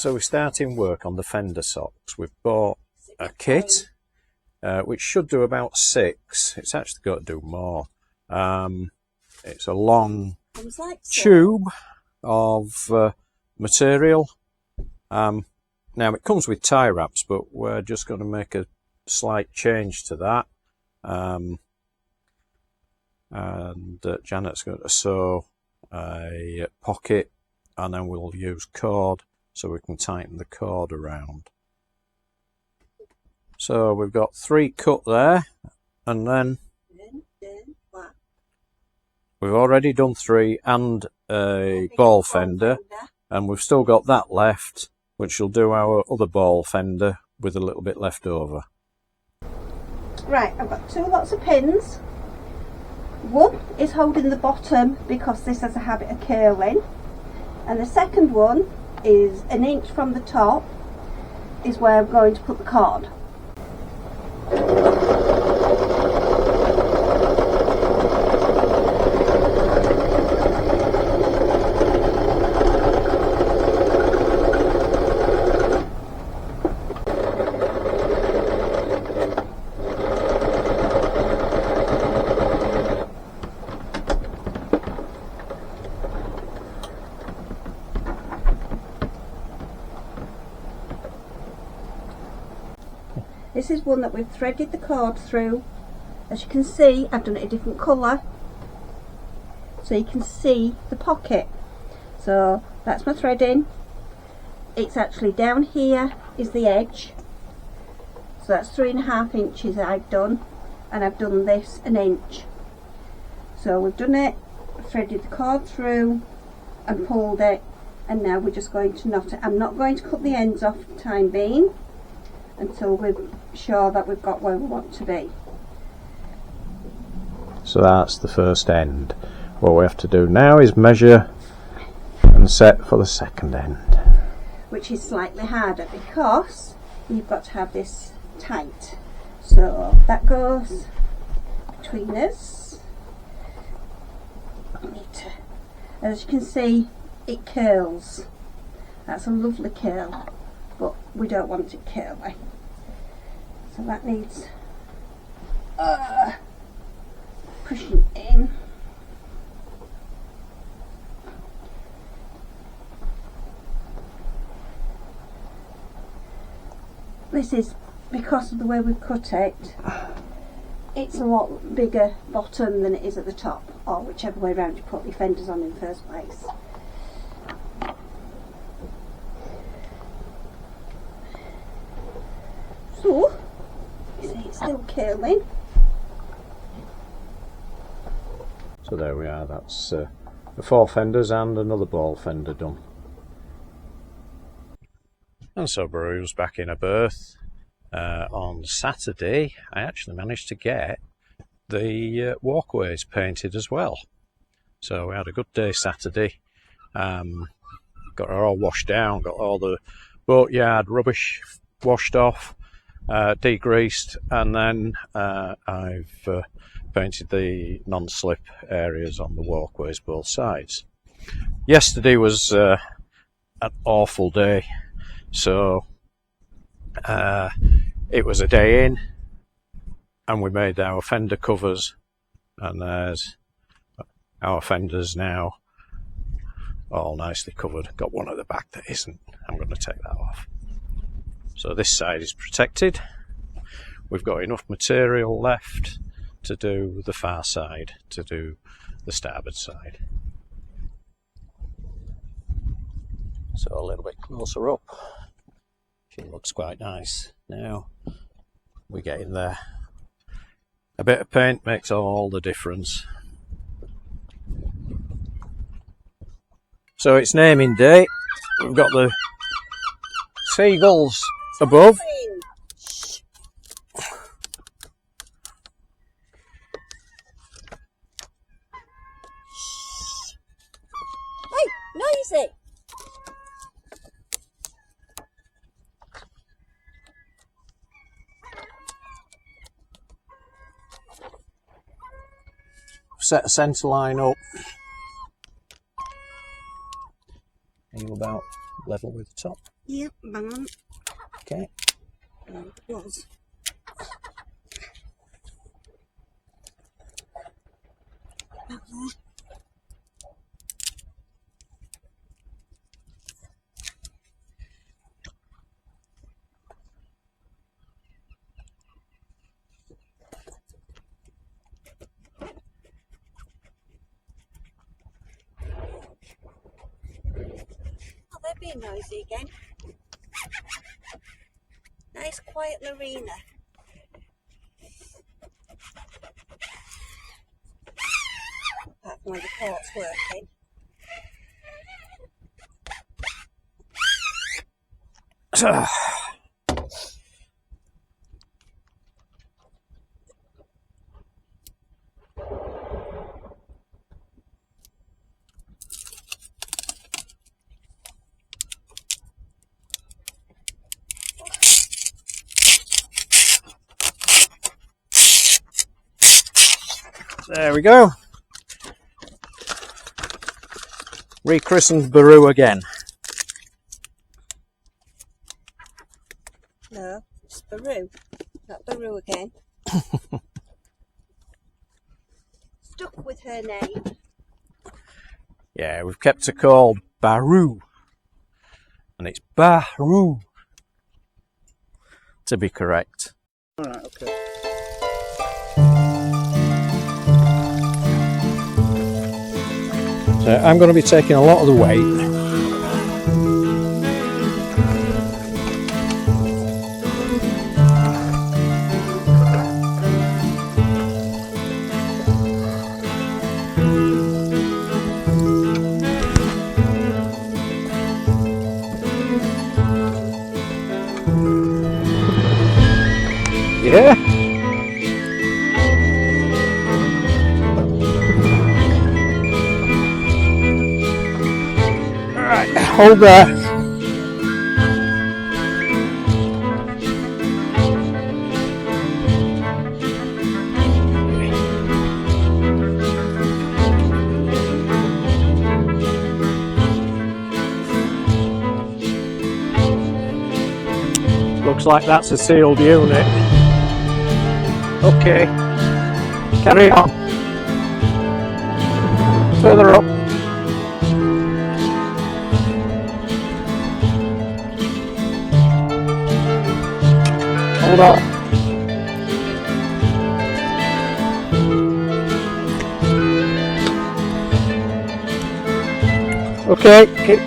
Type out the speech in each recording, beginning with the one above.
So we're starting work on the fender socks. We've bought a kit which should do about 6. It's actually got to do more. It's a long tube of material. Now it comes with tie wraps, but we're just going to make a slight change to that. And Janet's going to sew a pocket, and then we'll use cord so we can tighten the cord around. So we've got 3 cut there, and then we've already done 3 and a ball fender, and we've still got that left, which will do our other ball fender with a little bit left over. Right, I've got 2 lots of pins. One is holding the bottom because this has a habit of curling, and the second one is 1 inch from the top is where I'm going to put the cord. This is one that we've threaded the cord through. As you can see, I've done it a different colour so you can see the pocket. So that's my threading. It's actually down here is the edge. So that's 3.5 inches I've done, and I've done this 1 inch. So we've done it, threaded the cord through and pulled it, and now we're just going to knot it. I'm not going to cut the ends off for the time being until we're sure that we've got where we want to be. So that's the first end. What we have to do now is measure and set for the second end, which is slightly harder because you've got to have this tight. So that goes between us. As you can see, it curls. That's a lovely curl, but we don't want it curly. So that needs pushing in. This is because of the way we've cut it. It's a lot bigger bottom than it is at the top, or whichever way around you put your fenders on in the first place. So, you see it's still curling. So there we are, that's the 4 fenders and another ball fender done. And so Bru's back in a berth. On Saturday I actually managed to get the walkways painted as well. So we had a good day Saturday. Got her all washed down, got all the boatyard rubbish washed off, degreased, and then I've painted the non-slip areas on the walkways both sides. Yesterday was an awful day, so it was a day in and we made our fender covers, and there's our fenders now all nicely covered. Got one at the back that isn't. I'm going to take that off. So this side is protected. We've got enough material left to do the far side, to do the starboard side. So a little bit closer up. She looks quite nice. Now we get in there. A bit of paint makes all the difference. So it's naming day. We've got the seagulls above. Hey, noisy! Set a centre line up. Are you about level with the top? Yep, bang on. Okay. It was. Back there. Oh, they're being noisy again. Nice quiet marina. Apart from when the port's working. There we go. Rechristened Baru again. No, it's Baru. Not Baru again. Stuck with her name. Yeah, we've kept her called Baru. And it's Baru, to be correct. Alright, okay. So I'm going to be taking a lot of the weight. Yeah. Alright, hold there. Looks like that's a sealed unit. Okay, carry on. Further up. Hold on. Okay, keep.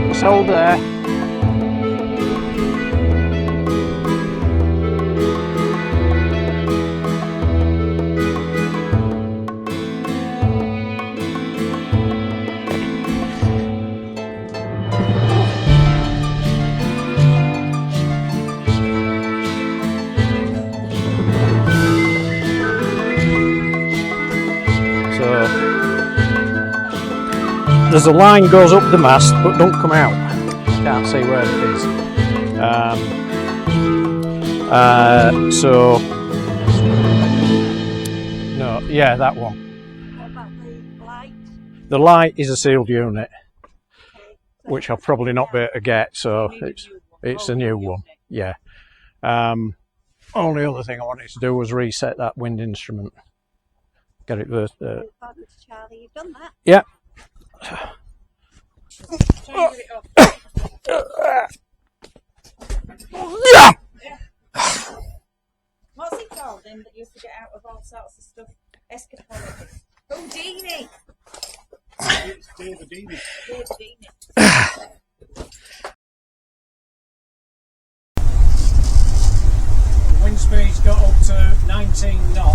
Just hold there. There's a line goes up the mast but don't come out. Can't see where it is. So no, yeah, that one. What about the light? The light is a sealed unit, which I'll probably not be able to get, so it's a new one. Yeah. Only other thing I wanted to do was reset that wind instrument. Get it According to Charlie, you've done that. yeah. What's he called him that used to get out of all sorts of stuff? Escapology. Houdini! It's David Dean. Houdini. The wind speed's got up to 19 knots.